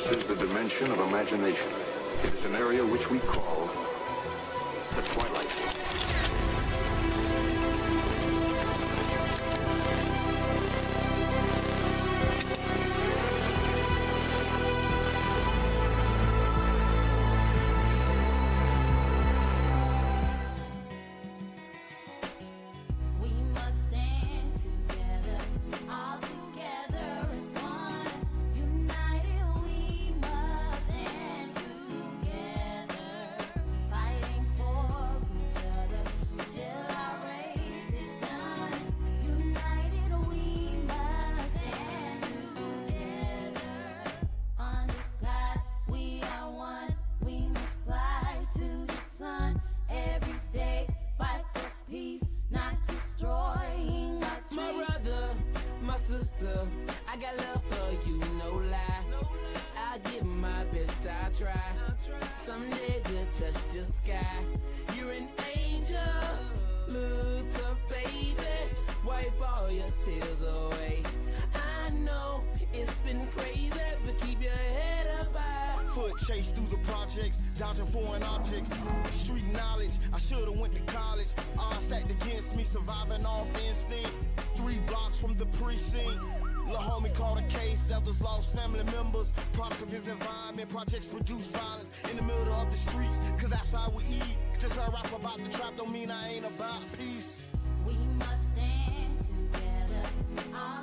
This is the dimension of imagination. It is an area which we call the twilight. I got love for you, no lie. I'll give my best, I try. Someday we'll touch the sky. You're an angel, little baby. Wipe all your tears away. I know it's been crazy, but keep your head up high. Foot chase through the projects, dodging foreign objects. Street knowledge, I should've went to college. Odds stacked against me, surviving off instinct. 3 blocks from the precinct. Lil' homie caught a case, others lost family members. Product of his environment, projects produce violence in the middle of the streets, cause that's how we eat. Just a rap about the trap don't mean I ain't about peace. We must stand together, all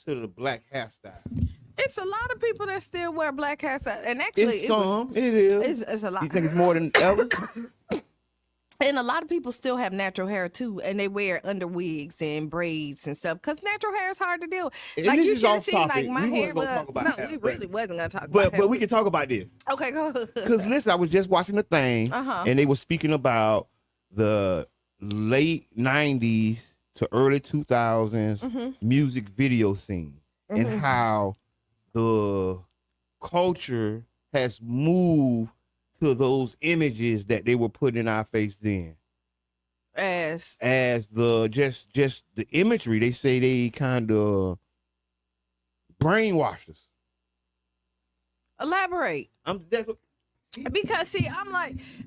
to the black hairstyle. It's a lot of people that still wear black hairstyle, and actually, It is. it's a lot. You think it's more than ever? And a lot of people still have natural hair too, and they wear under wigs and braids and stuff because natural hair is hard to deal with. And Like this you is should have off seen, topic. like my We hair. wasn't gonna talk about hair, we but- really wasn't gonna talk about hair. But we can talk about this. Okay, go ahead. Because listen, I was just watching the thing, and they were speaking about the late '90s to early 2000s music video scene and how the culture has moved to those images that they were putting in our face then. As The just the imagery, they say they kind of brainwash us. elaborate. That's what, Because see,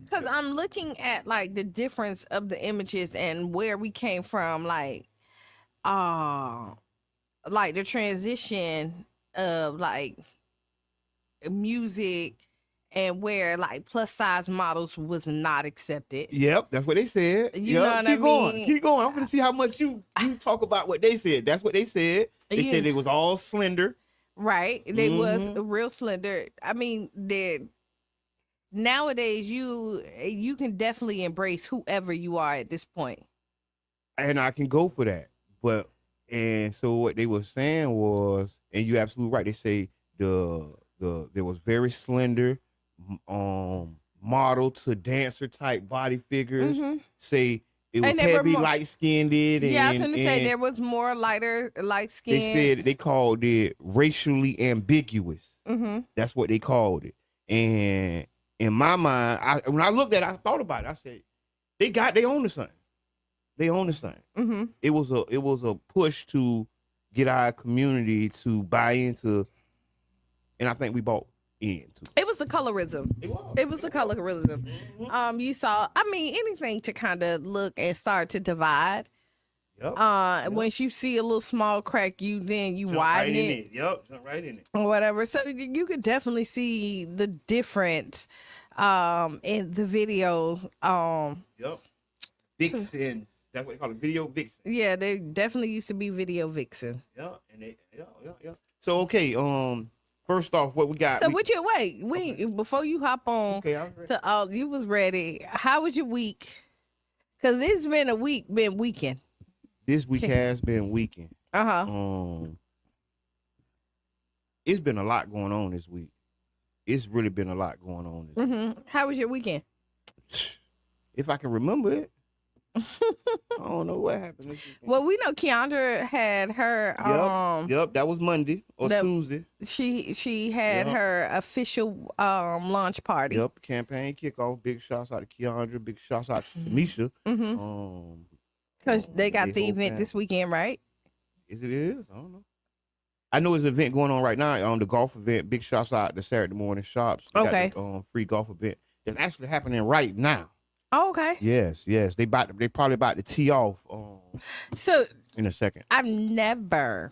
because I'm looking at like the difference of the images and where we came from, like the transition of like music and where like plus size models was not accepted. Yep, that's what they said. You know what I mean? Keep going. I'm gonna see how much you talk about what they said. That's what they said. They Yeah. said it was all slender. Right. They was real slender. I mean, nowadays you can definitely embrace whoever you are at this point. And I can go for that. And so what they were saying was, and you're absolutely right, they say there was very slender model to dancer type body figures. Say it was And they were heavy, more- light skinned. Yeah, I was gonna say there was more light They skin. said they called it racially ambiguous. That's what they called it. And in my mind, when I looked at it, I thought about it. I said, they own the something. They own the something. It was a push to get our community to buy into, and I think we bought into. It was the colorism. It was the colorism. You saw, I mean, anything to kind of look and start to divide. Yep. Once you see a little small crack, you Jump widen right in it. Yep, jump right in it. Or whatever. So you could definitely see the difference in the videos. Yep. Vixens. That's what they call it, video vixen. Yeah, they definitely used to be video vixen. Yeah, So okay, first off, what we got? So before you hop on Okay, I was ready. to you was ready. How was your week? Cause it's been weekend. This week has been weekend. Uh-huh. It's been a lot going on this week. It's really been a lot going on this week. How was your weekend? If I can remember it. I don't know what happened this weekend. Well, we know Keandra had her Yep, that was Monday or Tuesday. she had her official launch party. Yep, campaign kickoff. Big shouts out to Keandra. Big shouts out to Tamisha. Because they got the whole event family. this weekend, right? Is it is? I don't know. I know there's an event going on right now. The golf event. Big shouts out to Saturday Morning Shops. They Okay. got the, free golf event that's actually happening right now. Oh, okay. Yes. They probably about to tee off So in a second. I've never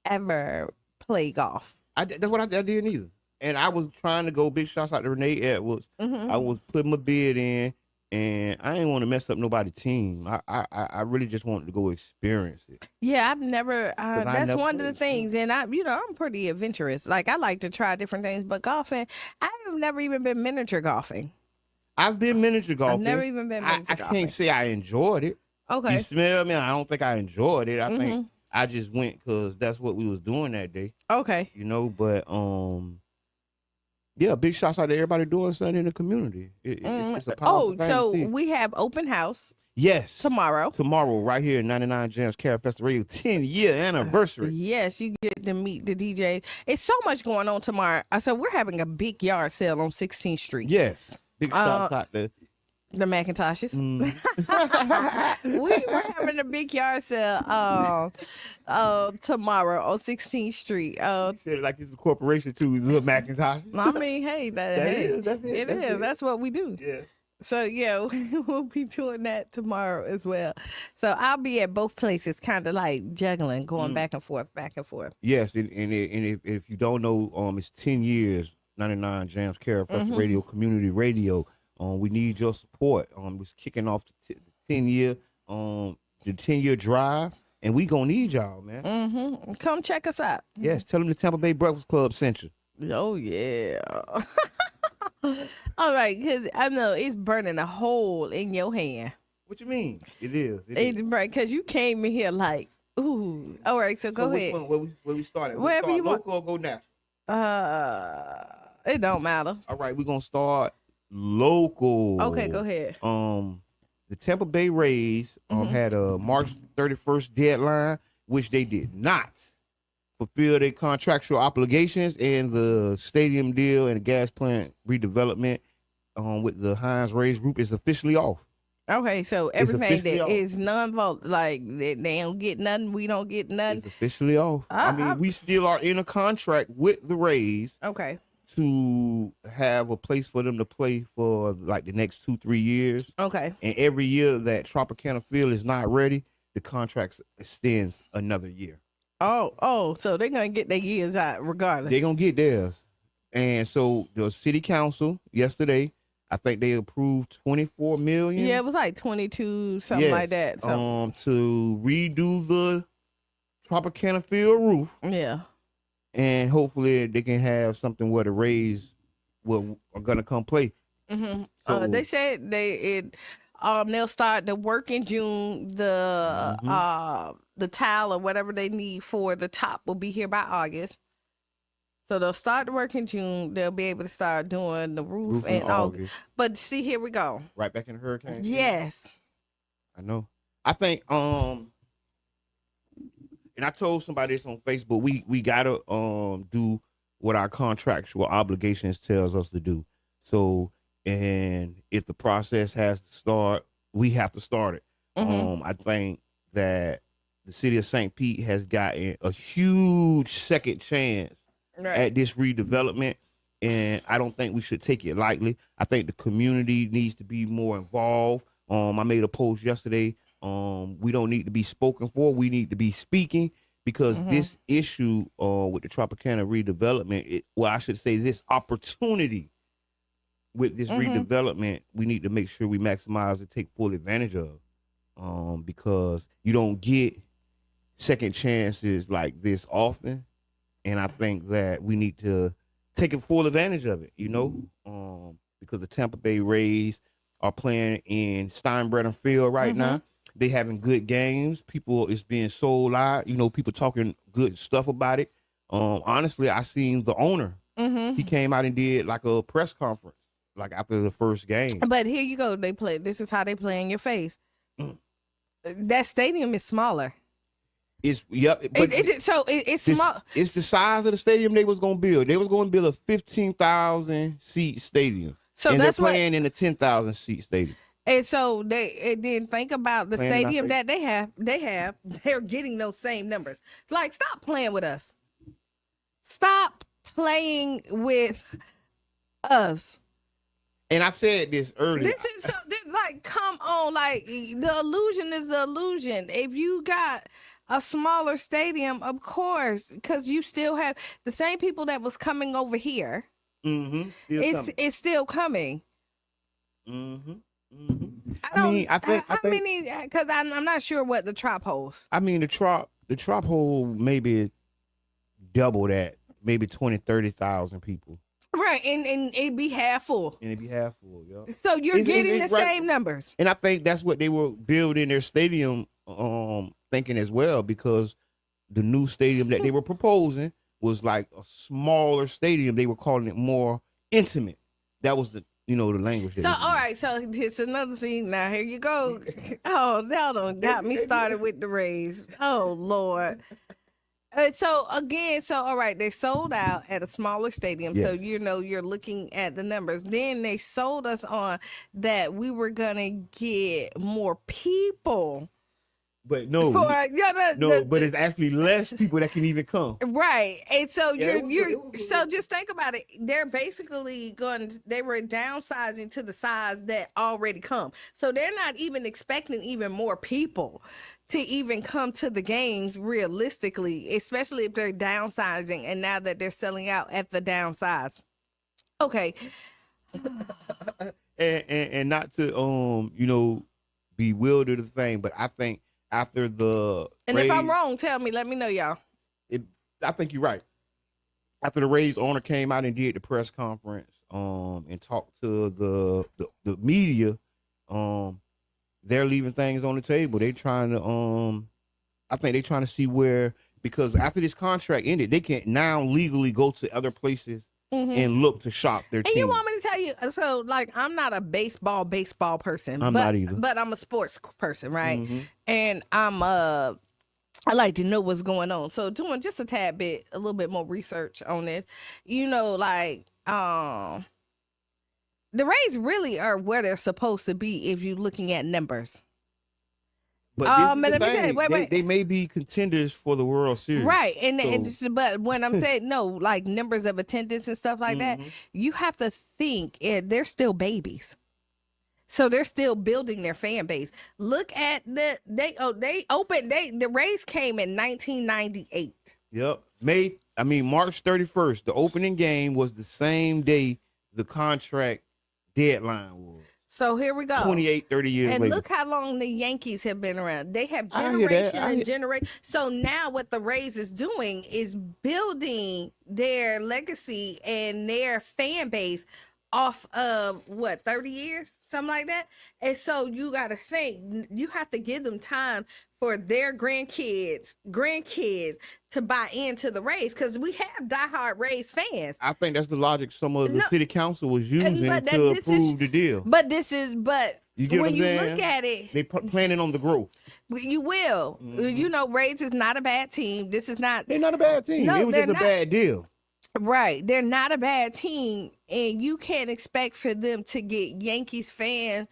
ever played golf. That's what I didn't either. And I was trying to go. Big shouts out to Renee Edwards. I was putting my bid in, and I didn't want to mess up nobody's team. I really just wanted to go experience it. Yeah, I've never. That's never one of the played, things, and I'm pretty adventurous. Like I like to try different things, but golfing, I have never even been miniature golfing. I've been miniature golfing. I've never even been miniature I golfing. can't say I enjoyed it. Okay. You smell me? I don't think I enjoyed it. I think I just went because that's what we was doing that day. Okay. But yeah, big shouts out to everybody doing something in the community. It's a powerful thing to so see. we have open house Yes. tomorrow. Tomorrow, right here, 99 Jams Carrot Festival Radio 10-year anniversary. Yes, you get to meet the DJs. It's so much going on tomorrow. So we're having a big yard sale on 16th Street. Yes. Big shout out to The Macintoshes. We're having a big yard sale tomorrow on 16th Street. said it like it's a corporation too, Little Macintosh. I mean, hey, That's it. it is. That's what we do. Yeah. So yeah, we'll be doing that tomorrow as well. So I'll be at both places, kind of like juggling, going back and forth, back and forth. Yes, and if you don't know, it's 10 years, 99 Jams Carrot Festival Radio, community radio. We need your support. We're kicking off the 10-year drive. and we gonna need y'all, man. Mm-hmm. Come check us out. Yes, tell them the Tampa Bay Breakfast Club sent you. Oh yeah. All right, because I know it's burning a hole in your hand. What you mean? It is. It's burning because you came in here like, ooh. All right, so go which ahead. one? Where we started? Wherever we you start want. local or go natural? It don't matter. All right, we're gonna start local. Okay, go ahead. The Tampa Bay Rays had a March 31st deadline, which they did not fulfill their contractual obligations, and the stadium deal and the gas plant redevelopment with the Heinz Rays group is officially off. Okay, so It's everything officially that off. is non-vote, like they don't get nothing, we don't get nothing. It's officially off. I mean, we still are in a contract with the Rays Okay. to have a place for them to play for like the next 2-3 years. Okay. And every year that Tropicana Field is not ready, the contract extends another year. Oh, so they're gonna get their years out regardless. They're gonna get theirs. And so the city council yesterday, I think they approved $24 million. Yeah, it was like 22, something like that. So to redo the Tropicana Field roof, yeah. and hopefully they can have something where the Rays are gonna come play. Mm-hmm. So- They said they'll start the work in June. The tile or whatever they need for the top will be here by August. So they'll start the work in June. They'll be able to start doing the roof in August. But see, here we go. Right back in the hurricane. Yes. I know. I think and I told somebody this on Facebook, we gotta do what our contractual obligations tells us to do. So, and if the process has to start, we have to start it. I think that the city of St. Pete has gotten a huge second chance at this redevelopment, and I don't think we should take it lightly. I think the community needs to be more involved. I made a post yesterday. We don't need to be spoken for. We need to be speaking, because this issue with the Tropicana redevelopment, I should say this opportunity with this redevelopment, we need to make sure we maximize and take full advantage of, because you don't get second chances like this often. And I think that we need to take a full advantage of it, because the Tampa Bay Rays are playing in Steinbrenner Field right now. They having good games. It's being sold out. People talking good stuff about it. Honestly, I seen the owner. He came out and did like a press conference, like after the first game. But here you go. This is how they play in your face. That stadium is smaller. It's it's small. It's the size of the stadium they was gonna build. They was gonna build a 15,000 seat stadium. So and that's they're playing in a 10,000 seat stadium. And so they didn't think about the stadium that they have. They're getting those same numbers. Like, stop playing with us. Stop playing with us. And I said this earlier. Like, come on. Like, the illusion is the illusion. If you got a smaller stadium, of course, because you still have the same people that was coming over here. It's still coming. I think how many? Because I'm not sure what the trop holds. I mean, the trop hold maybe double that, maybe 20,000-30,000 people. Right, and it'd be half full. Yeah. So you're getting the same numbers. And I think that's what they were building their stadium, thinking as well, because the new stadium that they were proposing was like a smaller stadium. They were calling it more intimate. That was the language. So all right, so it's another scene. Now here you go. Oh, y'all done got me started with the Rays. Oh Lord. So all right, they sold out at a smaller stadium. Yes. So you're looking at the numbers. Then they sold us on that we were gonna get more people. But no, but it's actually less people that can even come. Right. And so so just think about it. They're basically they were downsizing to the size that already come. So they're not even expecting even more people to even come to the games realistically, especially if they're downsizing and now that they're selling out at the downsize. Okay. and not to bewilder the thing, but I think after the And Rays, if I'm wrong, tell me. Let me know, y'all. I think you're right. After the Rays owner came out and did the press conference, and talked to the media, they're leaving things on the table. They trying to, I think they're trying to see where, because after this contract ended, they can now legally go to other places and look to shop their And team. you want me to tell you? So, like, I'm not a baseball person. I'm but, not either. But I'm a sports person, right? And I like to know what's going on. So, doing just a little bit more research on this, like, the Rays really are where they're supposed to be if you're looking at numbers. But this is the let me tell you, thing. wait. They may be contenders for the World Series. Right. But when I'm saying no, like numbers of attendance and stuff like that, you have to think they're still babies. So they're still building their fan base. Look at the Rays came in 1998. Yep. March 31st, the opening game was the same day the contract deadline was. So here we go. 28, 30 years and later. look how long the Yankees have been around. They have I hear that. generation and generation. So now what the Rays is doing is building their legacy and their fan base off of 30 years, something like that. And so you got to think, you have to give them time for their grandkids to buy into the Rays, because we have diehard Rays fans. I think that's the logic some of the city council was using to approve the deal. But You get when you saying? look at it, They planning on the growth. you will. Rays is not a bad team. They're not a bad team. No, it was just a bad deal. Right. They're not a bad team, and you can't expect for them to get Yankees fans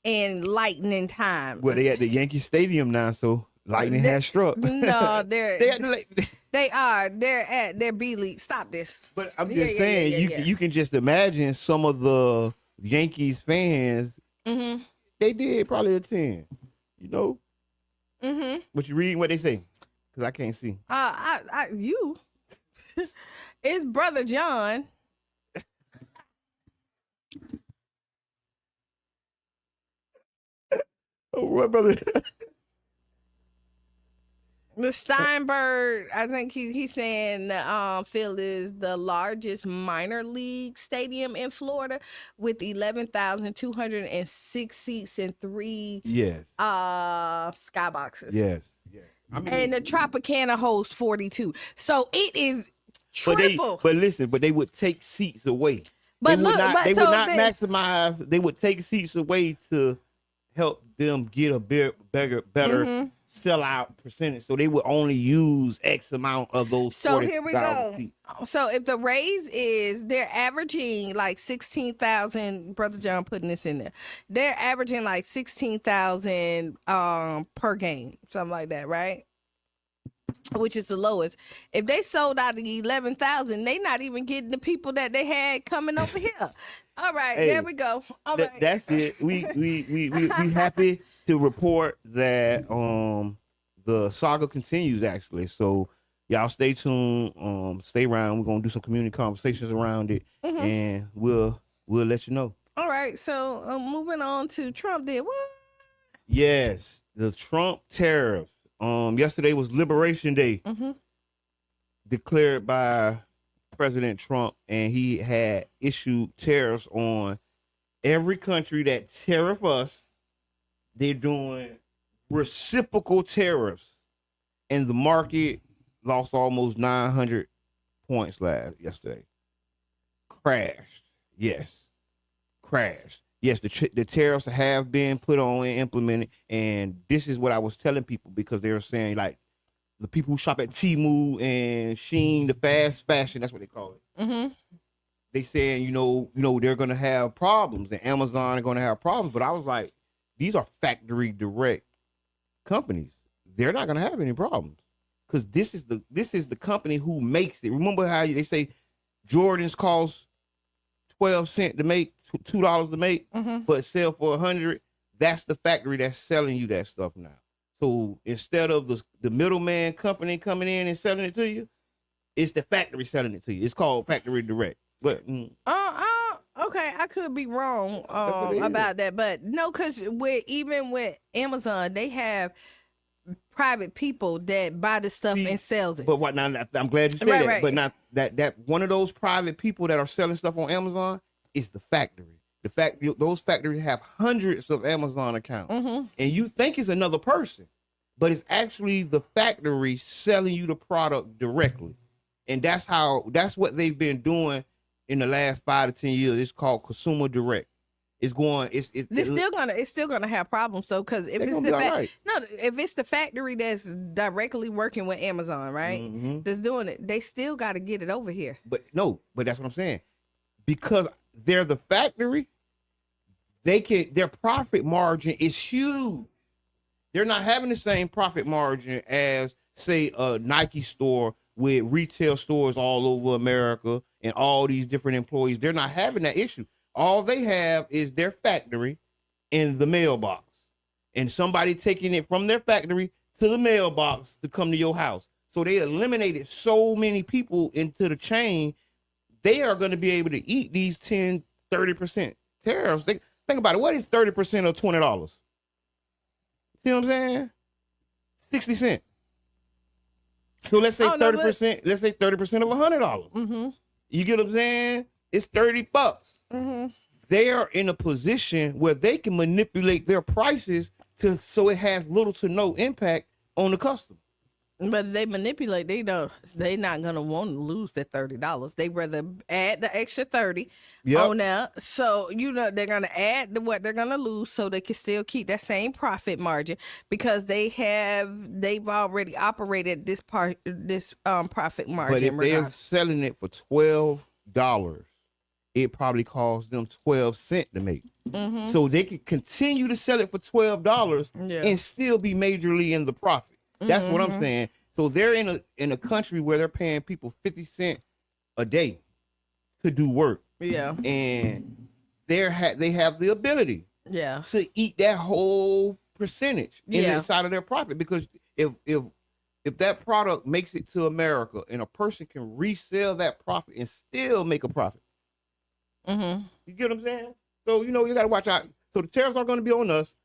in lightning time. Well, they at the Yankee Stadium now, so lightning has struck. No, They at the, they are. They're at their B League. Stop this. but I'm just saying, you can just imagine some of the Yankees fans. They did probably attend. But you reading what they say? Because I can't see. You. It's Brother John. Oh, what brother? The Steinberg, I think he's saying the field is the largest minor league stadium in Florida with 11,206 seats and 3 skyboxes. Yes. And the Tropicana holds 42. So it is triple. But they would take seats away. But they would not maximize. They would take seats away to help them get a better sellout percentage. So they would only use X amount of those. So here we go. Seats. So if the Rays they're averaging like 16,000. Brother John putting this in there. They're averaging like 16,000 per game, something like that, right? Which is the lowest. If they sold out the 11,000, they not even getting the people that they had coming over here. All right, there we go. All right, that's it. We happy to report that the saga continues actually. So y'all stay tuned. Stay around. We're gonna do some community conversations around it, and we'll let you know. All right. So moving on to Trump. Did what? Yes, the Trump tariff. Yesterday was Liberation Day, declared by President Trump, and he had issued tariffs on every country that tariff us. They're doing reciprocal tariffs, and the market lost almost 900 points yesterday. Crashed. Yes. Yes, the tariffs have been put on and implemented, and this is what I was telling people, because they were saying, like, the people who shop at Temu and Shein, the fast fashion, that's what they call it. They saying, they're gonna have problems, and Amazon are gonna have problems. But I was like, these are factory direct companies. They're not gonna have any problems, because this is the company who makes it. Remember how they say Jordans cost 12 cents to make, $2 to make, but sell for 100. That's the factory that's selling you that stuff now. So instead of the middleman company coming in and selling it to you, it's the factory selling it to you. It's called factory direct. But okay, I could be wrong about that, but no, because even with Amazon, they have private people that buy the stuff See, and sells it. But what now? I'm glad you said Right, that. right. But not that one of those private people that are selling stuff on Amazon is the factory. Those factories have hundreds of Amazon accounts, Mm-hmm. and you think it's another person, but it's actually the factory selling you the product directly, and that's what they've been doing in the last 5 to 10 years. It's called consumer direct. It's still gonna have problems though, because if They're it's gonna the be all right. if it's the factory that's directly working with Amazon, right, Mhm. that's doing it, they still got to get it over here. But that's what I'm saying. Because they're the factory, their profit margin is huge. They're not having the same profit margin as, say, a Nike store with retail stores all over America and all these different employees. They're not having that issue. All they have is their factory and the mailbox, and somebody taking it from their factory to the mailbox to come to your house. So they eliminated so many people into the chain. They are going to be able to eat these 10, 30% tariffs. Think about it. What is 30% of $20? See what I'm saying? 60 cents. So let's say 30%. Let's say 30% of $100. Mm-hmm. You get what I'm saying? It's $30. Mm-hmm. They are in a position where they can manipulate their prices so it has little to no impact on the customer. But they manipulate. They not gonna want to lose that $30. They rather add the extra 30 on there. So they're gonna add what they're gonna lose, so they can still keep that same profit margin, because they've already operated this profit margin. But if they're selling it for $12, it probably costs them 12 cents to make. Mm-hmm. So they can continue to sell it for $12 and still be majorly in the profit. That's what I'm saying. So they're in a country where they're paying people 50 cents a day to do work. Yeah. And they have the ability to eat that whole percentage inside of their profit. Because if that product makes it to America and a person can resell that profit and still make a profit. Mm-hmm. You get what I'm saying? So, you got to watch out. So the tariffs are going to be on us.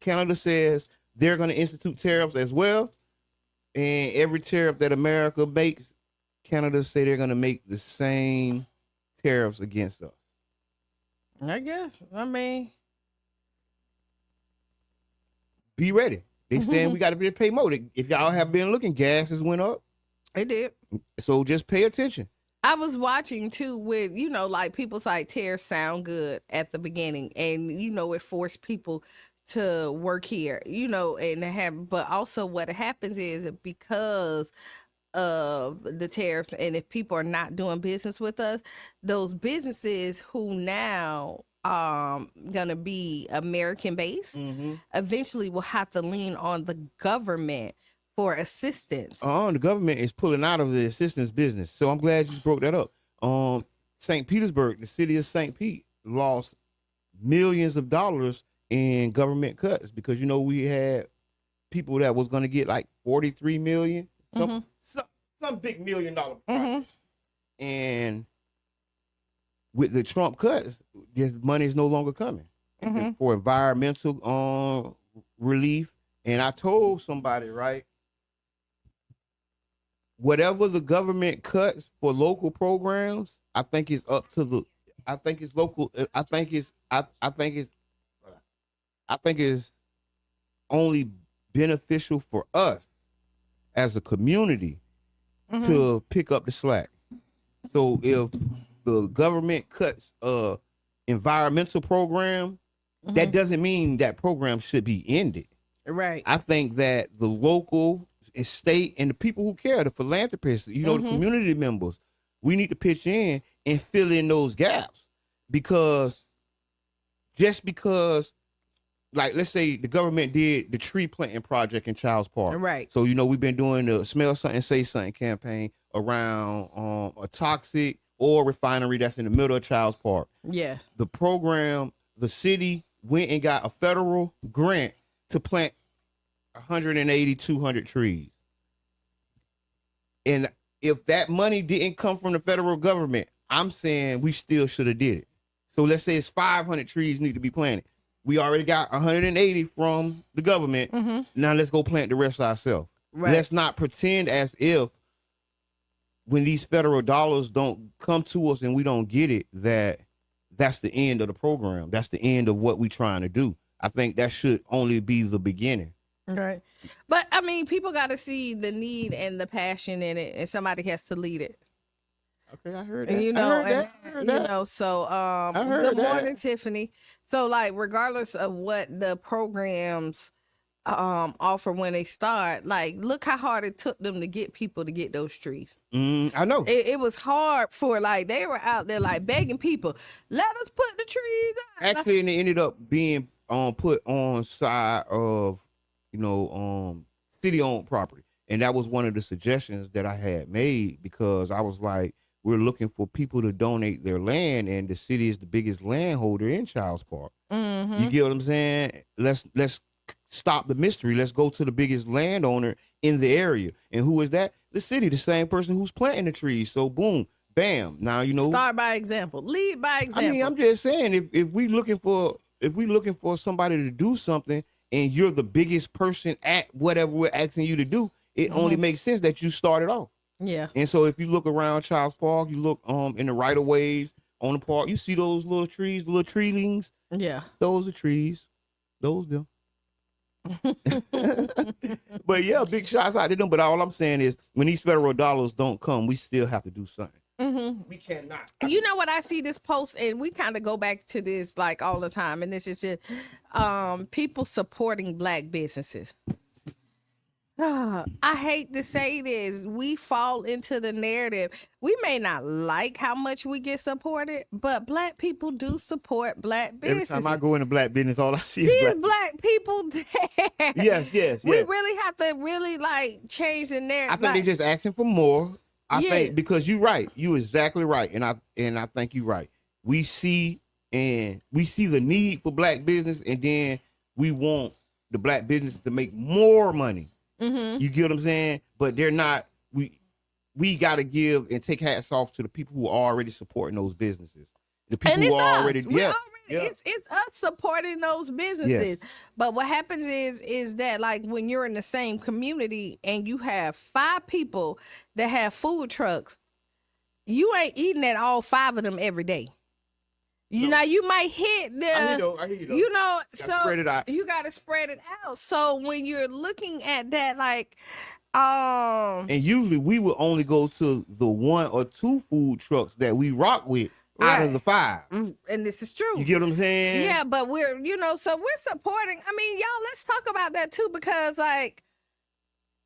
Canada says they're going to institute tariffs as well. And every tariff that America makes, Canada say they're going to make the same tariffs against us. I guess. I mean, be ready. They saying we got to be pay more. If y'all have been looking, gas has went up. it did. So just pay attention. I was watching too with, like people's like tariffs sound good at the beginning, and it forced people to work here, and but also what happens is, because of the tariff, and if people are not doing business with us, those businesses who now gonna be American based eventually will have to lean on the government for assistance. The government is pulling out of the assistance business. So I'm glad you broke that up. St. Petersburg, the city of St. Pete, lost millions of dollars in government cuts because we had people that was going to get like 43 million, some big $1 million project. And with the Trump cuts, this money is no longer coming for environmental relief. And I told somebody, right, whatever the government cuts for local programs, I think it's up to I think it's only beneficial for us as a community to pick up the slack. So if the government cuts environmental program, that doesn't mean that program should be ended. Right. I think that the local and state and the people who care, the philanthropists, the community members, we need to pitch in and fill in those gaps. Because like, let's say the government did the tree planting project in Childs Park. Right. So, we've been doing the Smell Something, Say Something campaign around a toxic oil refinery that's in the middle of Childs Park. Yeah. The program, the city went and got a federal grant to plant 180, 200 trees. And if that money didn't come from the federal government, I'm saying we still should have did it. So let's say it's 500 trees need to be planted. We already got 180 from the government. Now let's go plant the rest ourselves. Right. Let's not pretend as if when these federal dollars don't come to us and we don't get it, that's the end of the program. That's the end of what we're trying to do. I think that should only be the beginning. Right. But I mean, people got to see the need and the passion in it, and somebody has to lead it. Okay, I heard And, that. you know, I heard that. so heard good that. morning, Tiffany. So like, regardless of what the programs offer when they start, like, look how hard it took them to get people to get those trees. I know. It was hard for, like, they were out there like begging people, let us put the trees out. Actually, and it ended up being put on side of, city-owned property. And that was one of the suggestions that I had made, because I was like, we're looking for people to donate their land, and the city is the biggest landholder in Childs Park. You get what I'm saying? Let's stop the mystery. Let's go to the biggest landowner in the area. And who is that? The city, the same person who's planting the trees. So boom, bam. Now, Start by example. Lead by example. I mean, I'm just saying, if we looking for somebody to do something, and you're the biggest person at whatever we're asking you to do, it only makes sense that you started off. Yeah. And so if you look around Childs Park, you look in the right of ways on the park, you see those little trees, the little treelings. Yeah. Those are trees. Those them. But yeah, big shots out to them. But all I'm saying is, when these federal dollars don't come, we still have to do something. We cannot. You know what? I see this post, and we kind of go back to this like all the time, and this is just people supporting Black businesses. I hate to say this. We fall into the narrative. We may not like how much we get supported, but Black people do support Black Every businesses. time I go into Black business, all I see See is Black people there. Yes. We really have to like change the narrative. I think they're just asking for more. I Yeah. think, because you're right. You're exactly right. And I think you're right. We see the need for Black business, and then we want the Black business to make more money. You get what I'm saying? But they're not. We got to give and take hats off to the people who are already supporting those businesses. The people And it's who are already, us. yeah. It's us supporting those businesses. But what happens is that, like, when you're in the same community and you have 5 people that have food trucks, you ain't eating at all 5 of them every day. You know, you might hit the, I hear you though. so spread it out. you got to spread it out. So when you're looking at that, like, And usually we would only go to the 1 or 2 food trucks that we rock with out of the 5. and this is true. You get what I'm saying? Yeah, but we're, so we're supporting. I mean, y'all, let's talk about that too, because, like,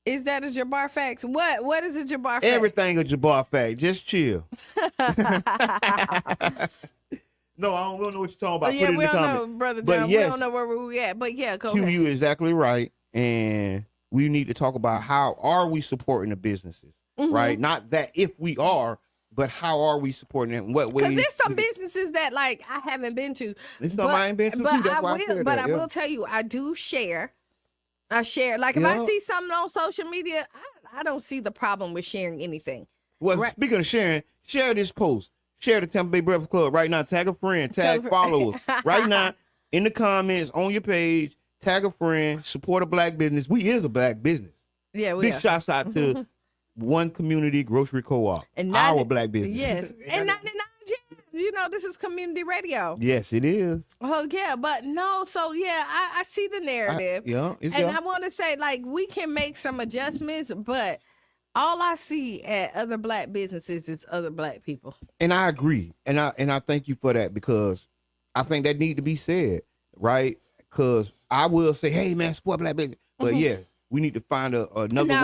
is that a Jabbar facts? What is a Jabbar fact? Everything a Jabbar fact. Just chill. No, I don't know what you're talking about. Yeah, Put it we in the don't comment. know, Brother But John. yes. We don't know where we at. But yeah, go Q, ahead. you exactly right. And we need to talk about how are we supporting the businesses, right? Not that if we are, but how are we supporting them? What way? Because there's some businesses that, like, I haven't been to. There's some I ain't been to, but too. That's why I will. said But that, I yeah. will tell you, I do share. I share. Like, if I see something on social media, I don't see the problem with sharing anything. Well, speaking of sharing, share this post. Share the Tampa Bay Breakfast Club right now. Tag a friend. Tag followers. Right now, in the comments, on your page, tag a friend. Support a Black business. We is a Black business. Yeah, we Big are. shouts out to One Community Grocery Co-op. And Our Black business. Yes. And 99 Jam. This is community radio. Yes, it is. Oh, yeah. But no, so yeah, I see the narrative. I want to say, like, we can make some adjustments, but all I see at other Black businesses is other Black people. And I agree. And I thank you for that, because I think that need to be said, right? Because I will say, hey, man, support Black business. But yeah, we need to find another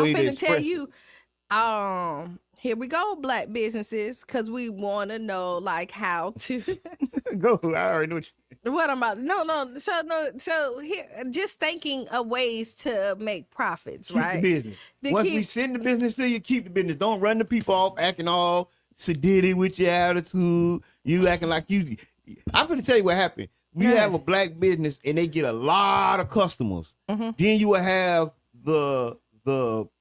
way to I'm finna express tell it. you, here we go, Black businesses, because we want to know, like, how to. Go. I already know what you. What I'm about? No. So here, just thinking of ways to make profits, Keep right? the business. To Once keep- we send the business to you, keep the business. Don't run the people off acting all sedity with your attitude. You acting like you. I'm going to tell you what happened. We have a Black business and they get a lot of customers. Then you will have the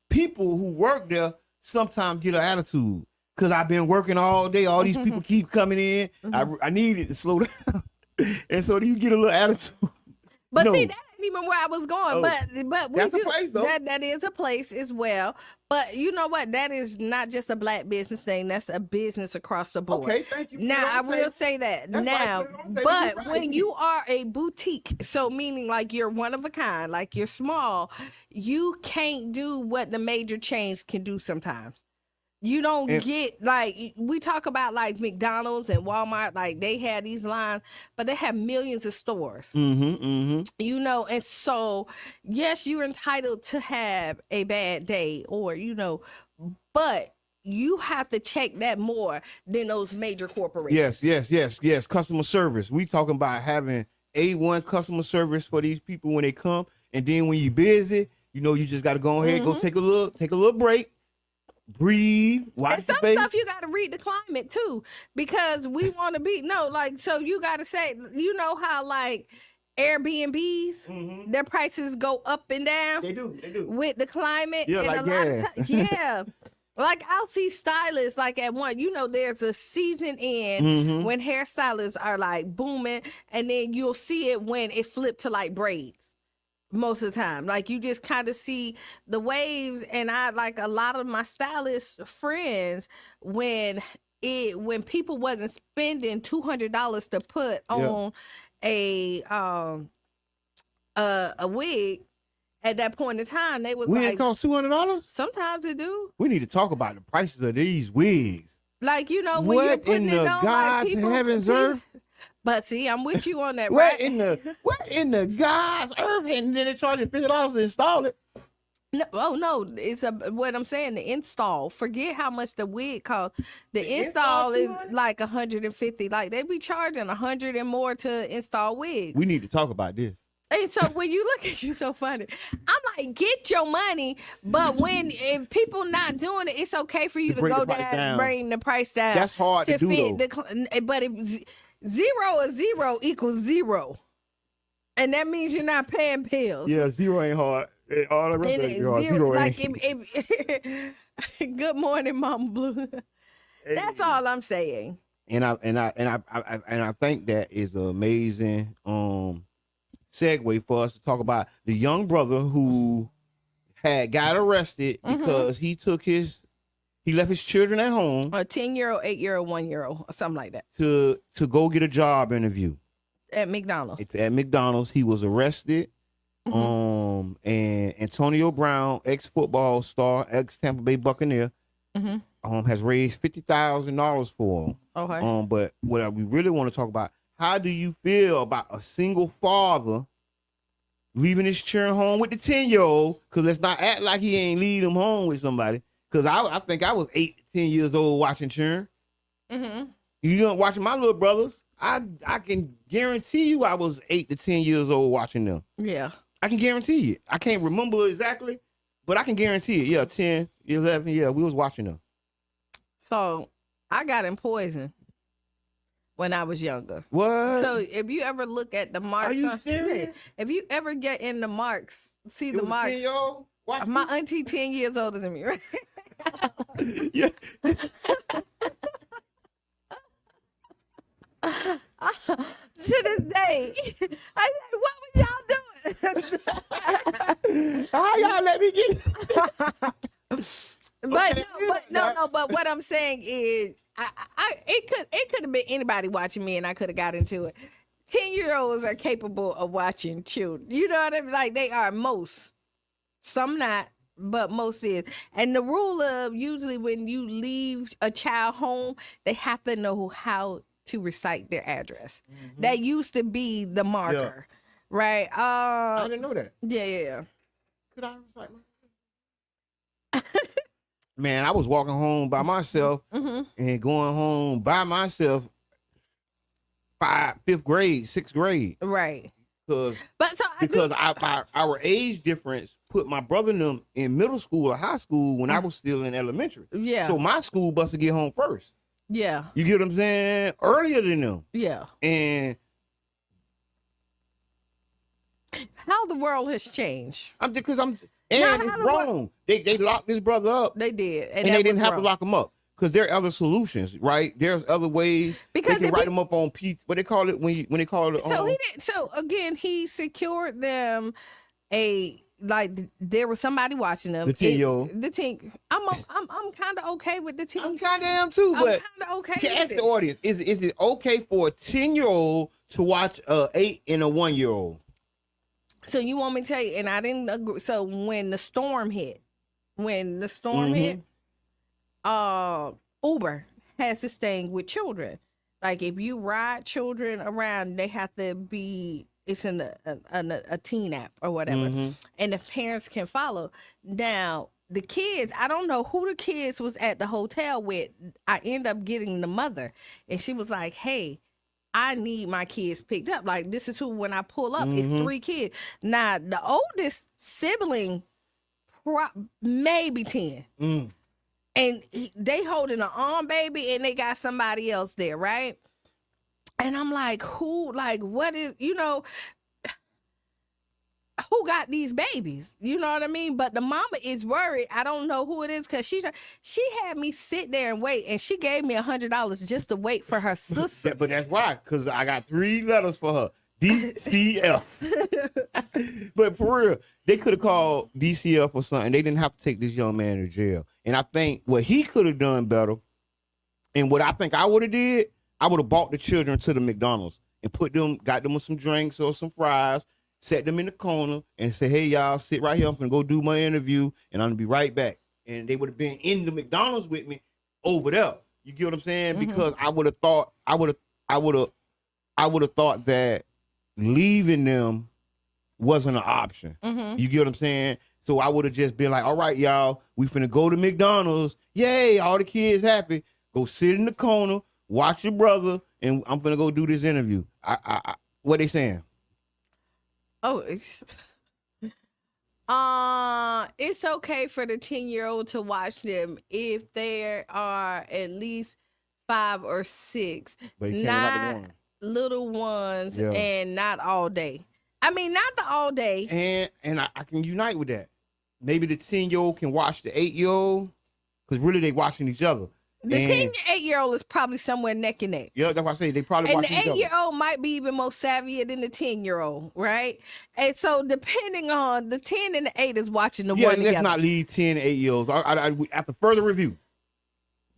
people who work there sometimes get an attitude. Because I've been working all day. All these people keep coming in. I need it to slow down. And so you get a little attitude. But No. see, that ain't even where I was going. Oh, But we that's a do place, though. that is a place as well. But you know what? That is not just a black business thing. That's a business across the board. Okay, thank you. Put it Now on I the will table. say that. That's right, Now, put it on the table. but You're right. when you are a boutique, so meaning like you're one of a kind, like you're small, you can't do what the major chains can do sometimes. You don't get like we talk about like McDonald's and Walmart, like they had these lines, but they have millions of stores. You know, and so yes, you're entitled to have a bad day, or you know, but you have to check that more than those major corporations. Yes. Customer service. We talking about having A1 customer service for these people when they come, and then when you're busy, you know, you just got to go ahead, go take a little break. Breathe, watch And your some face. stuff you got to read the climate too, because we want to be so you got to say, you know how like Airbnbs, their prices go up and down. They do. With the climate. Yeah, and like a lot gas. of yeah. Like I'll see stylists like at one, you know, there's a season in when hairstylists are like booming, and then you'll see it when it flipped to like braids. Most of the time, like you just kind of see the waves, and I like a lot of my stylist friends when people wasn't spending $200 to put on a wig at that point in time, they was We like, didn't cost $200. sometimes it do. We need to talk about the prices of these wigs. Like you know when you're What putting in it the on, God's like people, heavens earth? But see, I'm with you on that, What right? in the God's earth? And then they charge you $50 to install it. No, it's what I'm saying. The install. Forget how much the wig costs. The install is like 150. Like they be charging 100 and more to install wigs. We need to talk about this. And so when you look at you so funny, I'm like, get your money. But if people not doing it, it's okay for you to bring go the price down. bring the price down. That's hard to do, fit but zero is zero equals zero, and that means you're not paying bills. Yeah, zero ain't hard. All the rest of it is hard. Zero like ain't. Good morning, Mama Blue. That's all I'm saying. And I think that is an amazing segue for us to talk about the young brother who got arrested because he left his children at home. A 10-year-old, 8-year-old, 1-year-old, or something like that. To go get a job interview at McDonald's. At McDonald's, he was arrested. And Antonio Brown, ex-football star, ex-Tampa Bay Buccaneer, has raised $50,000 for him. Okay. But what we really want to talk about, how do you feel about a single father leaving his children home with the 10-year-old? Because let's not act like he ain't leave them home with somebody. Because I think I was 8 to 10 years old watching children. You know, watching my little brothers. I can guarantee you I was 8 to 10 years old watching them. Yeah. I can guarantee it. I can't remember exactly, but I can guarantee it. Yeah, 10, 11, yeah, we was watching them. So I got in poison when I was younger. What? So if you ever look at the marks, Are you serious? If you ever get in the marks, see It the was marks. 10-year-old? Watch My auntie 10 years older than me, right? yeah. To this day, I said, what were y'all doing? How y'all let me get? But what I'm saying is, it could have been anybody watching me, and I could have got into it. 10-year-olds are capable of watching children. You know what I mean? Like they are most. Some not, but most is. And the rule of usually when you leave a child home, they have to know how to recite their address. That used to be the marker, right? I didn't know that. Yeah. Could I recite my? Man, I was walking home by myself and going home by myself. 5th grade, 6th grade, Right. Because our age difference put my brother and them in middle school or high school when I was still in elementary. Yeah. So my school bus to get home first. Yeah. You get what I'm saying? Earlier than them. Yeah. And How the world has changed. it's wrong. They locked this brother up. They did. And they didn't have to lock him up. because there are other solutions, right? There's other ways. Because they can if write he- them up on what they call it when they call it. So he did. So again, he secured them there was somebody watching them. The 10-year-old. The 10. I'm kind of okay with the 10. I'm kind of am too, I'm but kind of okay. you can with ask it. the audience: Is it okay for a 10-year-old to watch a 8 and a 1-year-old? So you want me to tell you? And I didn't agree. So when the storm hit, Mm-hmm. Uber has this thing with children. Like if you ride children around, they have to be. It's in a teen app or whatever, and the parents can follow. Now the kids, I don't know who the kids was at the hotel with. I end up getting the mother, and she was like, "Hey, I need my kids picked up. Like this is who when I pull up, it's 3 kids. Now the oldest sibling, maybe 10, and they holding an arm baby, and they got somebody else there, right?" And I'm like, who, like, what is, who got these babies? You know what I mean? But the mama is worried. I don't know who it is because she had me sit there and wait, and she gave me $100 just to wait for her sister. But that's why, because I got 3 letters for her. DCF. But for real, they could have called DCF or something. They didn't have to take this young man to jail. And I think what he could have done better, and what I think I would have did, I would have brought the children to the McDonald's and got them some drinks or some fries, set them in the corner, and say, "Hey, y'all, sit right here. I'm gonna go do my interview, and I'm gonna be right back." And they would have been in the McDonald's with me over there. You get what I'm saying? Because I would have thought that leaving them wasn't an option. You get what I'm saying? So I would have just been like, "All right, y'all, we finna go to McDonald's. Yay, all the kids happy. Go sit in the corner. Watch your brother, and I'm gonna go do this interview." What they saying? Oh, it's okay for the 10-year-old to watch them if there are at least 5 or 6, But you can't not like the one. little ones, Yeah. and not all day. I mean, not the all day. And I can unite with that. Maybe the 10-year-old can watch the 8-year-old, because really they watching each other. The 8-year-old is probably somewhere neck and neck. Yeah, that's why I say they probably And the watching each other. 8-year-old might be even more savvier than the 10-year-old, right? And so depending on the 10 and the 8 is watching the Yeah, one let's together. not leave 10 and 8-year-olds. After further review,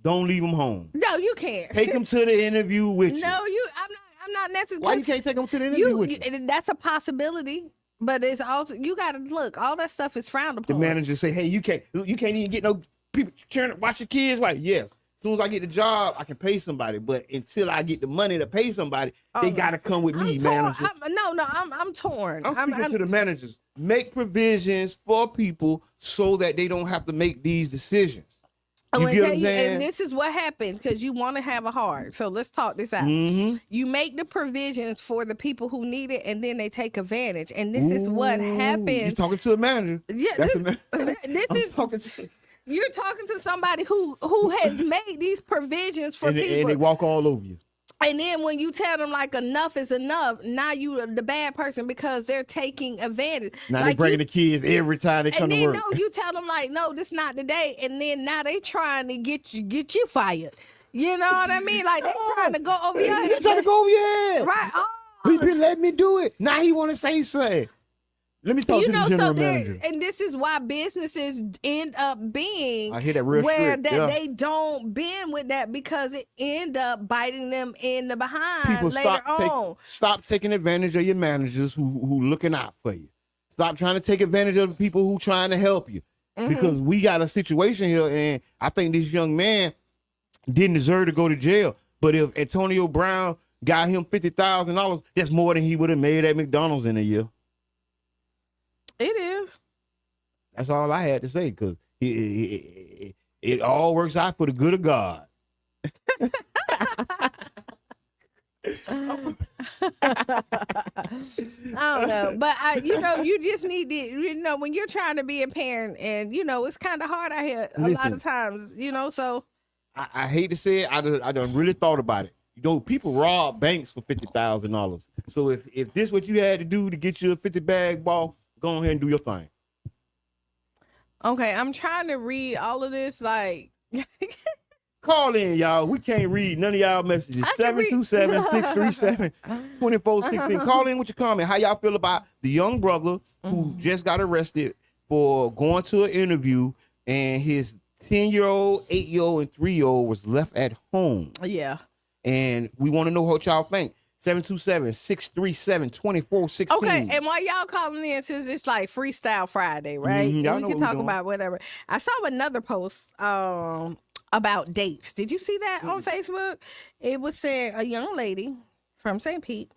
don't leave them home. No, you can't. Take them to the interview with you. No, I'm not necessarily. Why you can't take them to the interview with you? That's a possibility, but it's also you got to look. All that stuff is frowned The upon. manager say, "Hey, you can't even get no people watch your kids." Like, yes. As soon as I get the job, I can pay somebody. But until I get the money to pay somebody, they gotta come with me, manager. I'm torn. I'm speaking to the managers. Make provisions for people so that they don't have to make these decisions. I'm You gonna get what tell I'm you, saying? and this is what happens because you want to have a heart. So let's talk this out. You make the provisions for the people who need it, and then they take advantage. And this is what You happens. talking to a manager? Yeah, That's this I'm is talking to, you're talking to somebody who has made these provisions for people. and they walk all over you. And then when you tell them like enough is enough, now you are the bad person because they're taking advantage. Now like they bringing the kids every time they come and to then work. no, you tell them like, no, this not the day. And then now they trying to get you fired. You know what I mean? Like they trying to go over your He head. trying to go over your head. Right. He been letting me do it. Now he want to say something. Let me talk to the general manager. And this is why businesses end up being I hear that real where strict, that yeah. they don't bend with that because it end up biting them in the behind People later on. stop taking advantage of your managers who looking out for you. Stop trying to take advantage of the people who trying to help you. Because we got a situation here, and I think this young man didn't deserve to go to jail. But if Antonio Brown got him $50,000, that's more than he would have made at McDonald's in a year. It is. That's all I had to say, because it all works out for the good of God. I don't know, but you just need to, when you're trying to be a parent, and it's kind of hard out here a lot of times, So I hate to say it, I done really thought about it. People rob banks for $50,000. So if this what you had to do to get you a 50 bag ball, go ahead and do your thing. okay, I'm trying to read all of this, like Call in, y'all. We can't read none of y'all messages. 727-637-2416. Call in with your comment. How y'all feel about the young brother who just got arrested for going to an interview and his 10-year-old, 8-year-old, and 3-year-old was left at home? Yeah. And we want to know what y'all think. 727-637-2416. Okay, and while y'all calling in, since it's like Freestyle Friday, right? Mhm, y'all We know can what we talk doing. about whatever. I saw another post about dates. Did you see that on Facebook? It was saying a young lady from St. Pete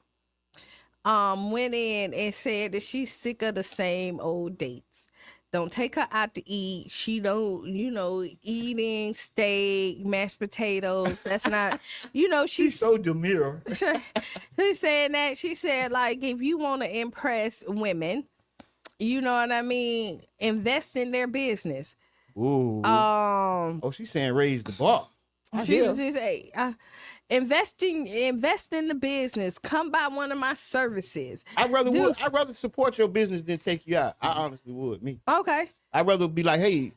went in and said that she's sick of the same old dates. Don't take her out to eat. She don't, eating steak, mashed potatoes. That's not, She's so demure. She's saying that. She said, like, if you want to impress women, you know what I mean, invest in their business. Ooh. She's saying raise the bar. She said, invest in the business. Come by one of my services. I'd rather support your business than take you out. I honestly would. Me. Okay. I'd rather be like, hey,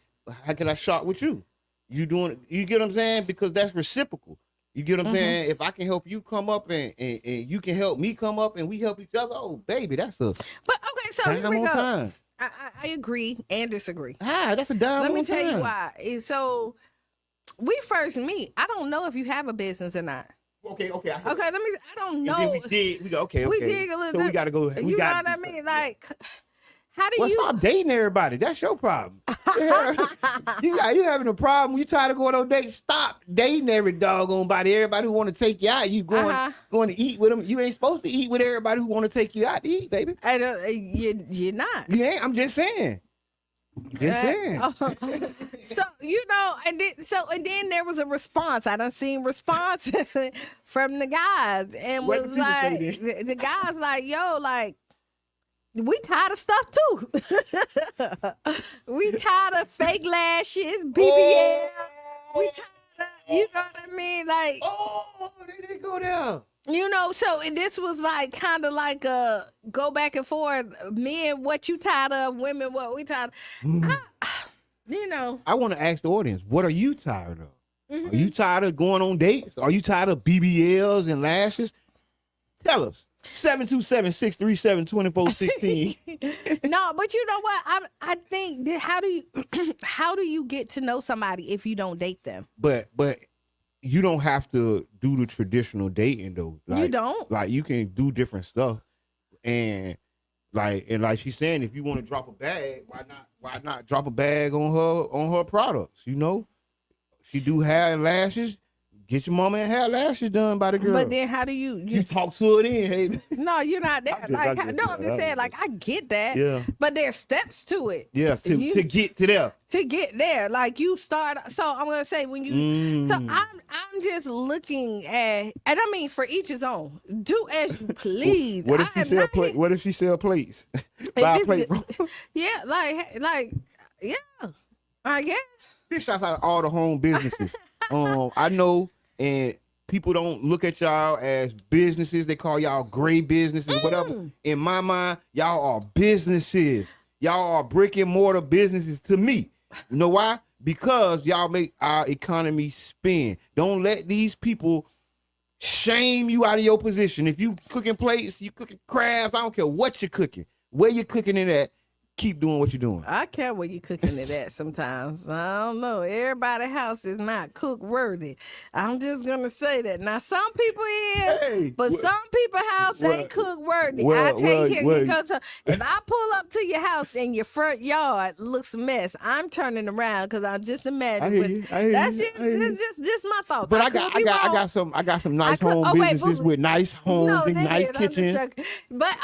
how can I shop with you? You get what I'm saying? Because that's reciprocal. You get what I'm saying? If I can help you come up and you can help me come up and we help each other, oh baby, that's a. But okay, so here we go. Time. I agree and disagree. That's a dime. Let me on tell time. you why. So we first meet. I don't know if you have a business or not. Okay. Okay, I don't know. And then we did. We go. Okay. We did a little. So we got to go. You know what I mean? Like, how do you? Stop dating everybody. That's your problem. you having a problem. You tired of going on dates. Stop dating every doggone body. Everybody who want to take you out. You going to eat with them. You ain't supposed to eat with everybody who want to take you out to eat, baby. You're not. You ain't. I'm just saying. So and then there was a response. I done seen responses from the guys, and What was the people like, say the guys like, yo, like, we tired of stuff too. We tired of fake lashes, BBL. We tired of, you know what I mean? Like, they didn't go down. So this was like kind of like a go back and forth. Men, what you tired of? Women, what we tired of? I want to ask the audience, what are you tired of? Are you tired of going on dates? Are you tired of BBLs and lashes? Tell us. 727-637-2416. No, but you know what? I think that how do you get to know somebody if you don't date them? But you don't have to do the traditional dating though. Like, you don't. Like you can do different stuff, and like she's saying, if you want to drop a bag, why not drop a bag on her products? She do hair and lashes. Get your mama and hair lashes done by the girl. But then how do you talk to her then, hey? No, you're not there. I'm just saying, like, I get that. Yeah. But there's steps to it. Yeah, to get to there. To get there. Like you start, so I'm gonna say when you so I'm just looking at, and I mean for each his own. Do as you please. What if she sell plates? Buy a plate, bro. Yeah, like yeah. I guess. Big shouts out to all the home businesses. I know, and people don't look at y'all as businesses. They call y'all gray businesses, whatever. In my mind, y'all are businesses. Y'all are brick and mortar businesses to me. You know why? Because y'all make our economy spin. Don't let these people shame you out of your position. If you cooking plates, you cooking crabs, I don't care what you're cooking, where you're cooking it at. Keep doing what you're doing. I care where you cooking it at sometimes. I don't know. Everybody's house is not cook worthy. I'm just gonna say that. Now some people but some people's house ain't cook worthy. I tell you here, you go to if I pull up to your house and your front yard looks a mess, I'm turning around because I just imagine. That's just my thoughts. But I got some nice home businesses with nice homes and nice kitchens. But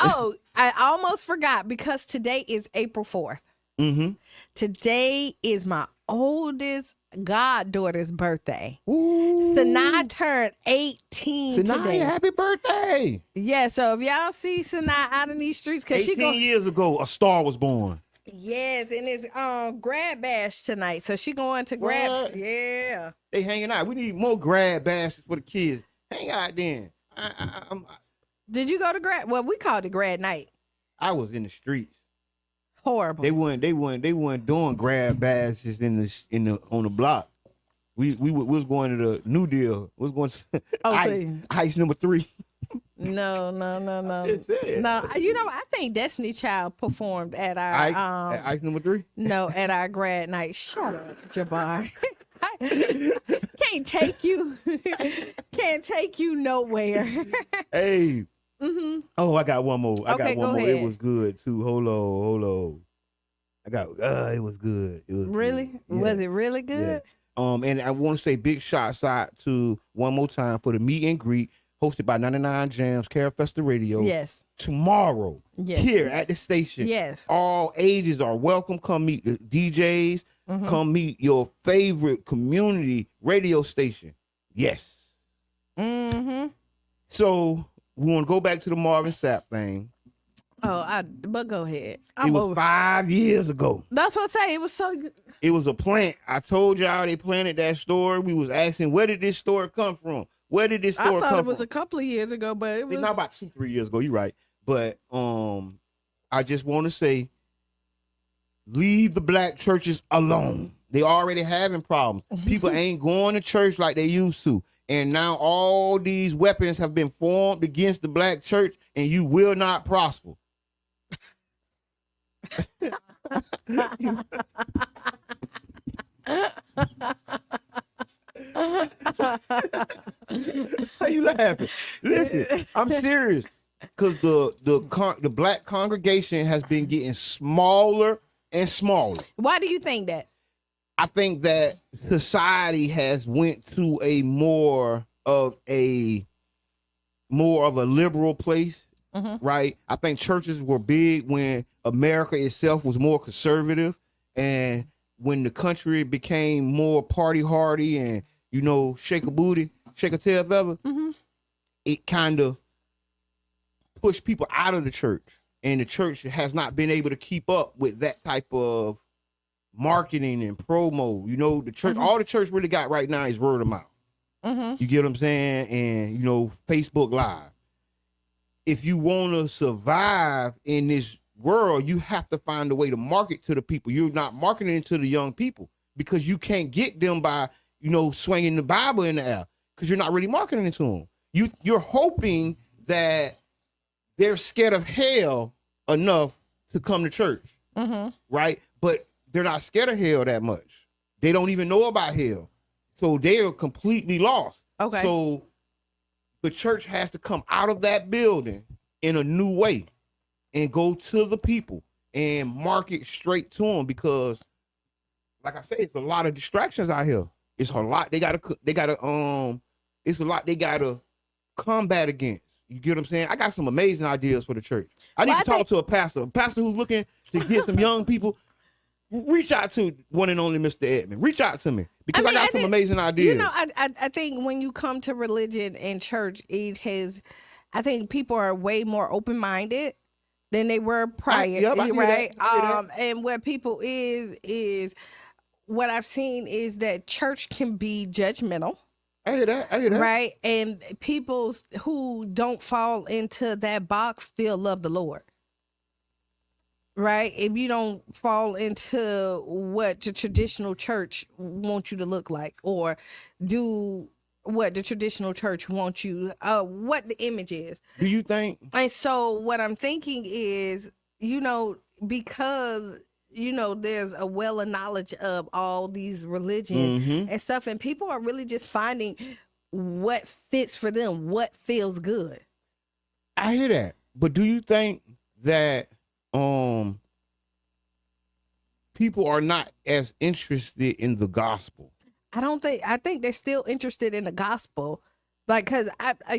I almost forgot because today is April 4th. Mm-hmm. Today is my oldest goddaughter's birthday. Ooh. Sanaa turned 18 today. Happy birthday. Yeah, so if y'all see Sanaa out in these streets, because 18 years ago, a star was born. Yes, and it's grad bash tonight. So she going to grad. Yeah. They hanging out. We need more grad bashes for the kids. Hang out then. Did you go to grad? Well, we called it grad night. I was in the streets. Horrible. They weren't doing grad bashes on the block. We was going to the New Deal. We was going to Oh, see. ice number 3. No. It's it. No, I think Destiny Child performed at our At ice number 3. no, at our grad night. Shut up, Jabbar. Can't take you nowhere. Hey. Oh, I got one more. I Okay, got one go more. ahead. It was good too. Hold on. I got. It was good. It was Really? good. Yeah. Was it really good? Yeah. And I want to say big shots out to one more time for the meet and greet hosted by 99 Jams, Carafesta Radio. Yes. Tomorrow, Yes. here at the station. Yes. All ages are welcome. Come meet the DJs. Come meet your favorite community radio station. Yes. Mm-hmm. So we want to go back to the Marvin Sapp thing. But go ahead. It was 5 years ago. That's what I say. It was so good. It was a plant. I told y'all they planted that store. We was asking, where did this store come from? Where did this store come from? I thought it was a couple of years ago, but it was It's not about 2-3 years ago. You're right. But I just want to say, leave the black churches alone. They already having problems. People ain't going to church like they used to. And now all these weapons have been formed against the black church, and you will not prosper. How you laughing? Listen, I'm serious. Because the black congregation has been getting smaller and smaller. Why do you think that? I think that society has went to a more of a liberal place, right? I think churches were big when America itself was more conservative, and when the country became more party hardy and shake a booty, shake a tail feather, it kind of pushed people out of the church, and the church has not been able to keep up with that type of marketing and promo. The church, all the church really got right now is word of mouth. You get what I'm saying? And Facebook Live. If you want to survive in this world, you have to find a way to market to the people. You're not marketing to the young people because you can't get them by swinging the Bible in the air, because you're not really marketing to them. You're hoping that they're scared of hell enough to come to church, right? But they're not scared of hell that much. They don't even know about hell. So they're completely lost. Okay. So the church has to come out of that building in a new way and go to the people and market straight to them, because like I said, it's a lot of distractions out here. It's a lot it's a lot they gotta combat against. You get what I'm saying? I got some amazing ideas for the church. I need to talk to a pastor who's looking to get some young people. Reach out to one and only Mr. Edmond. Reach out to me, because I got some amazing ideas. I think when you come to religion and church, I think people are way more open-minded than they were prior, right? And what people is what I've seen is that church can be judgmental. I hear that. Right? And people who don't fall into that box still love the Lord. Right? If you don't fall into what the traditional church wants you to look like, or do what the traditional church wants you, what the image is. Do you think? And so what I'm thinking is, because there's a well of knowledge of all these religions and stuff, and people are really just finding what fits for them, what feels good. I hear that. But do you think that people are not as interested in the gospel? I think they're still interested in the gospel. Like, because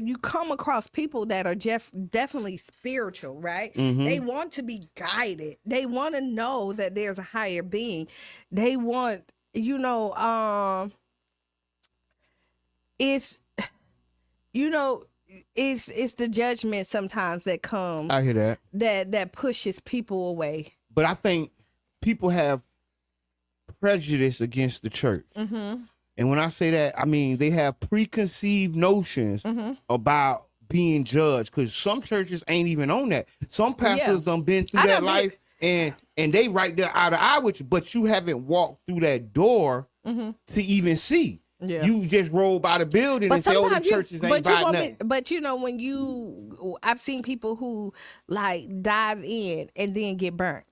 you come across people that are definitely spiritual, right? They want to be guided. They want to know that there's a higher being. They want, it's the judgment sometimes that comes. I hear that. That pushes people away. But I think people have prejudice against the church. And when I say that, I mean they have preconceived notions about being judged, because some churches ain't even on that. Some pastors done been through that life, and they right there out of eye with you, but you haven't walked through that door to even see. Yeah. You just roll by the building and say, "Oh, the churches ain't about nothing." But you know, I've seen people who like dive in and then get burnt.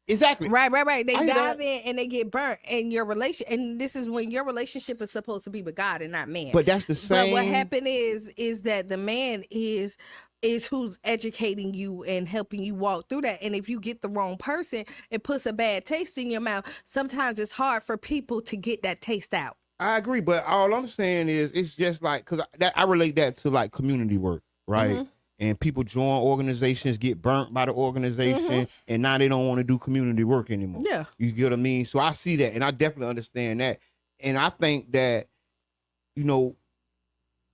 Exactly. Right. They I hear dive that. in and they get burnt. And and this is when your relationship is supposed to be with God and not man. But that's the same. But what happened is that the man is who's educating you and helping you walk through that. And if you get the wrong person, it puts a bad taste in your mouth. Sometimes it's hard for people to get that taste out. I agree, but all I'm saying is it's just like, because I relate that to like community work, right? And people join organizations, get burnt by the organization, and now they don't want to do community work anymore. Yeah. You get what I mean? So I see that, and I definitely understand that. And I think that, you know,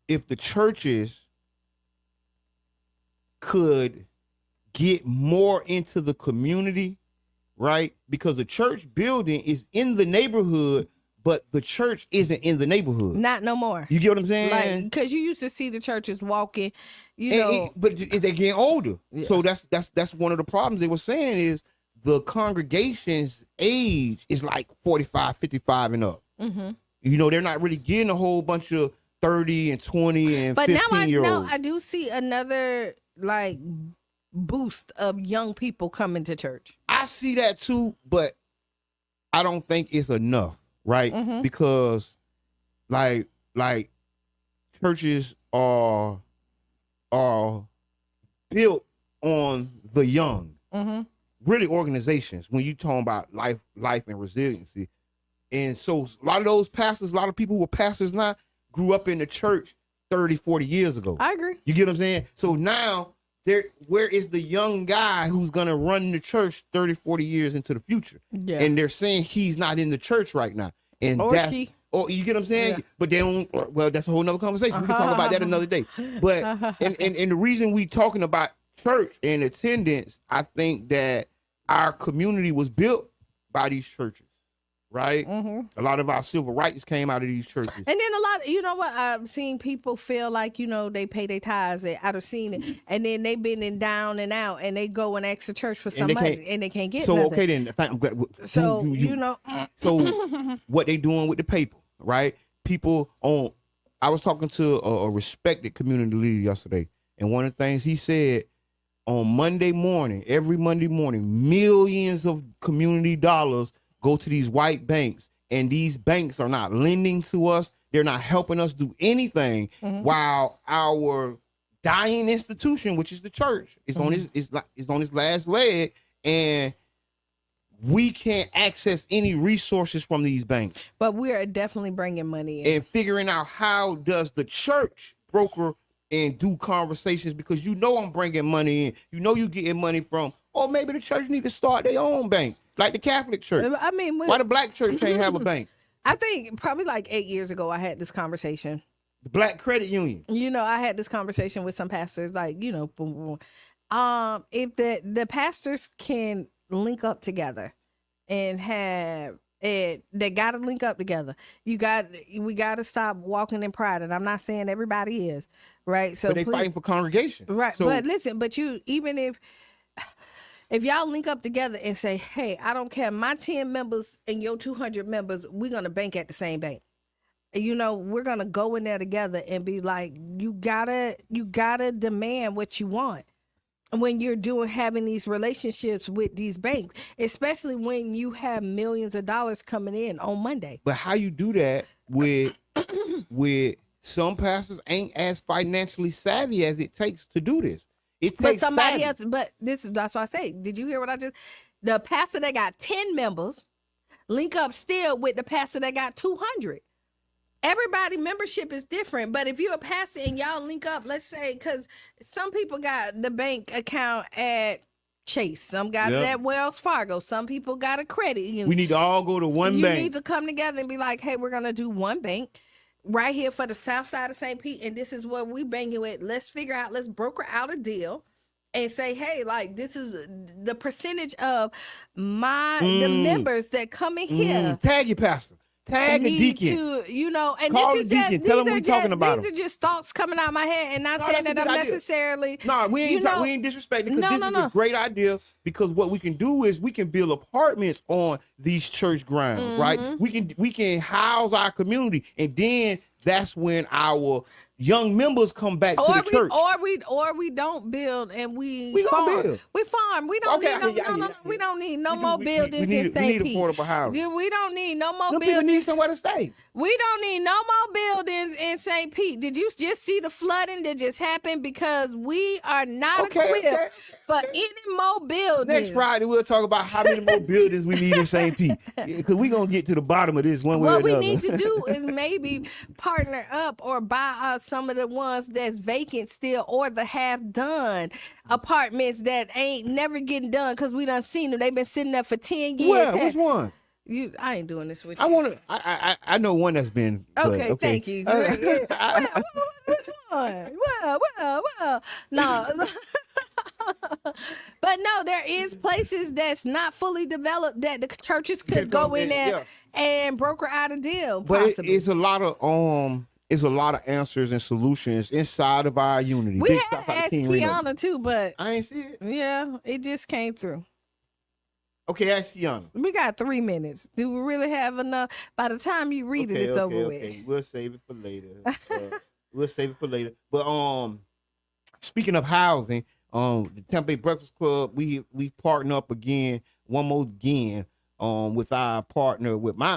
if the churches could get more into the community, right? Because the church building is in the neighborhood, but the church isn't in the neighborhood. Not no more. You get what I'm saying? Like, because you used to see the churches walking, you know. But they're getting older. Yeah. So that's one of the problems they were saying is the congregation's age is like 45, 55 and up. You know, they're not really getting a whole bunch of 30 and 20 and But 15-year-olds. now I do see another like boost of young people coming to church. I see that too, but I don't think it's enough, right? Because like churches are built on the young. Really, organizations, when you talking about life and resiliency. And so a lot of those pastors, a lot of people who are pastors now grew up in the church 30, 40 years ago. I agree. You get what I'm saying? So now where is the young guy who's going to run the church 30, 40 years into the future? Yeah. And they're saying he's not in the church right now. And Or she. Or you get what I'm saying? Yeah. But they don't, well, that's a whole nother conversation. We can talk about that another day. But, and the reason we talking about church and attendance, I think that our community was built by these churches. Right? A lot of our civil rights came out of these churches. And then a lot, you know what? I've seen people feel like, you know, they pay their tithes. I've seen it. And then they've been in down and out and they go and ask the church for some money and they can't get so, nothing. okay, then. So, you know. So, what they doing with the paper, right? People I was talking to a respected community leader yesterday. And one of the things he said, on Monday morning, every Monday morning, millions of community dollars go to these white banks, and these banks are not lending to us. They're not helping us do anything, while our dying institution, which is the church, is on its last leg, and we can't access any resources from these banks. But we are definitely bringing money in. And figuring out how does the church broker and do conversations, because you know I'm bringing money in. You know you getting money from, or maybe the church need to start their own bank. Like the Catholic Church. I mean, why the Black church can't have a bank? I think probably like 8 years ago, I had this conversation. The Black Credit Union. You know, I had this conversation with some pastors, like, you know, if the pastors can link up together and have it, they got to link up together. We got to stop walking in pride. And I'm not saying everybody is, right? So but they fighting for congregation. Right. So, but listen, even if y'all link up together and say, hey, I don't care, my 10 members and your 200 members, we're going to bank at the same bank. You know, we're going to go in there together and be like, you gotta demand what you want when you're having these relationships with these banks, especially when you have millions of dollars coming in on Monday. But how you do that with some pastors ain't as financially savvy as it takes to do this. But somebody else, that's why I say, did you hear what I just, the pastor that got 10 members link up still with the pastor that got 200. Everybody membership is different, but if you're a pastor and y'all link up, let's say, because some people got the bank account at Chase, some got it at Wells Fargo, some people got a credit union. We need to all go to one bank. You need to come together and be like, hey, we're going to do one bank right here for the south side of St. Pete, and this is what we banking with. Let's broker out a deal and say, hey, like, this is the percentage of the members that come in here. Tag your pastor. Tag a need deacon. to, you know, and Call this is the just, deacon. Tell him we talking about these him. are just thoughts coming out of my head, and not No, saying that's a that I'm good idea. necessarily. No, we you ain't know, we ain't disrespecting because No, this no, is no. a great idea. Because what we can do is we can build apartments on these church grounds, right? We can house our community, and then that's when our young members come back to the church. Or we don't build and we We gonna farm. build. We farm. We don't Okay, need yeah. we don't need no We more do. buildings We in need St. Pete. affordable housing. We don't need no more Them people need buildings. somewhere to stay. We don't need no more buildings in St. Pete. Did you just see the flooding that just happened? Because we are not equipped for any more buildings. Next Friday, we'll talk about how many more buildings we need in St. Pete. Because we're going to get to the bottom of this one way or What we another. need to do is maybe partner up or buy out some of the ones that's vacant still, or the half-done apartments that ain't never getting done because we done seen them. They've been sitting there for 10 years. Well, which one? I ain't doing this with I you. want to. I know one that's been. Okay, thank you. Which one? Well. No. But no, there is places that's not fully developed that the churches could go in there and broker out a deal. But it's a lot of answers and solutions inside of our unity. We Big had shout out to asked King Reno. Kiana too, but I ain't see it. yeah, it just came through. Okay, ask Kiana. We got 3 minutes. Do we really have enough? By the time you read it, it's over with. We'll save it for later. We'll save it for later. But speaking of housing, the Tampa Bay Breakfast Club, we partner up one more again, with my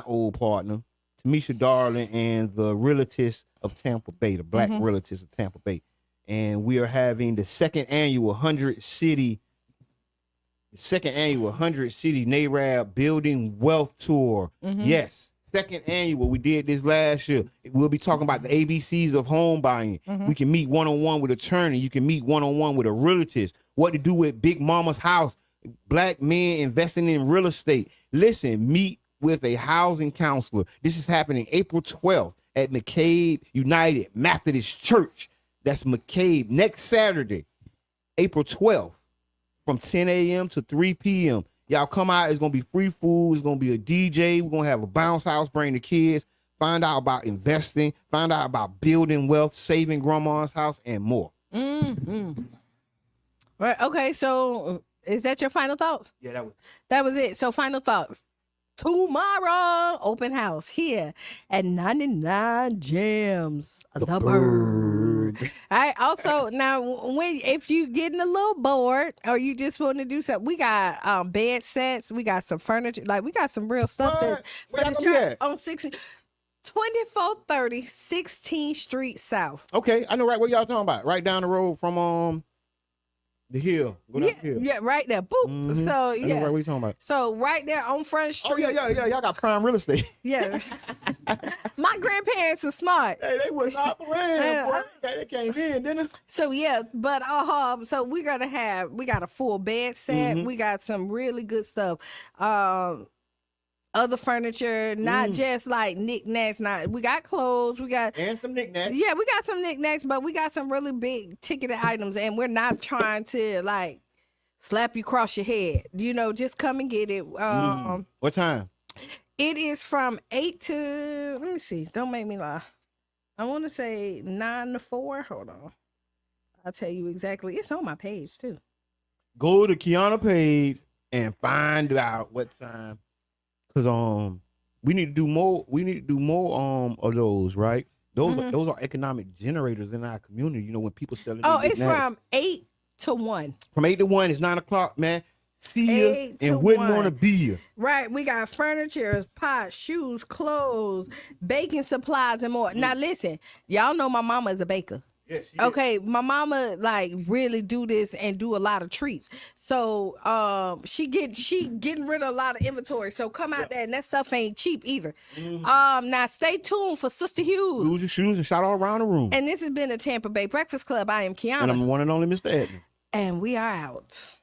old partner, Tamisha Darling, and the Realtors of Tampa Bay, the Black Realtors of Tampa Bay, and we are having the second annual 100 City NARAB Building Wealth Tour. Yes, second annual. We did this last year. We'll be talking about the ABCs of home buying. We can meet one-on-one with attorney. You can meet one-on-one with a realtor. What to do with Big Mama's house. Black men investing in real estate. Listen, meet with a housing counselor. This is happening April 12th at McCabe United Methodist Church. That's McCabe next Saturday, April 12th. From 10 a.m. to 3 p.m. Y'all come out. It's going to be free food. It's going to be a DJ. We're going to have a bounce house, bring the kids, find out about investing, find out about building wealth, saving grandma's house, and more. Right. Okay. So is that your final thoughts? Yeah, That was it. So final thoughts. Tomorrow, open house here at 99 Gems. The Bird. All right. Also, now, if you getting a little bored or you just want to do something, we got bed sets. We got some furniture. Like, we got some real stuff Where y'all gonna be at? on 2430 16th Street South. Okay, I know right what y'all talking about. Right down the road from the hill. Go down the hill. Yeah, right there. Boop. So, I know yeah. right what you talking about. So, right there on Front Street. Oh, yeah. Y'all got prime real estate. Yeah. My grandparents were smart. Hey, they was not playing, boy. They came in, didn't they? So yeah, but so we got a full bed set. We got some really good stuff. Other furniture, not just like knickknacks. We got clothes. And some knickknacks. Yeah, we got some knickknacks, but we got some really big ticketed items, and we're not trying to like slap you across your head. You know, just come and get it. What time? It is from 8 to, let me see. Don't make me lie. I want to say 9 to 4. Hold on. I'll tell you exactly. It's on my page too. Go to Kiana page and find out what time. Cause we need to do more. We need to do more of those, right? Those are economic generators in our community. You know, when people selling. Oh, it's from 8 to 1. From 8 to 1. It's 9 o'clock, man. See you 8 to and wouldn't 1. want to be you. Right. We got furniture, pots, shoes, clothes, baking supplies, and more. Now listen, y'all know my mama is a baker. Yes, she Okay, my mama like really do this and do a lot of treats. So she getting rid of a lot of inventory. So come out there, and that stuff ain't cheap either. Now stay tuned for Sister Hughes. Lose your shoes and shout all around the room. And this has been the Tampa Bay Breakfast Club. I am Kiana. And I'm the one and only Mr. Edmund. And we are out.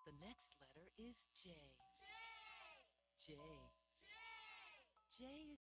The next letter is J. J. J is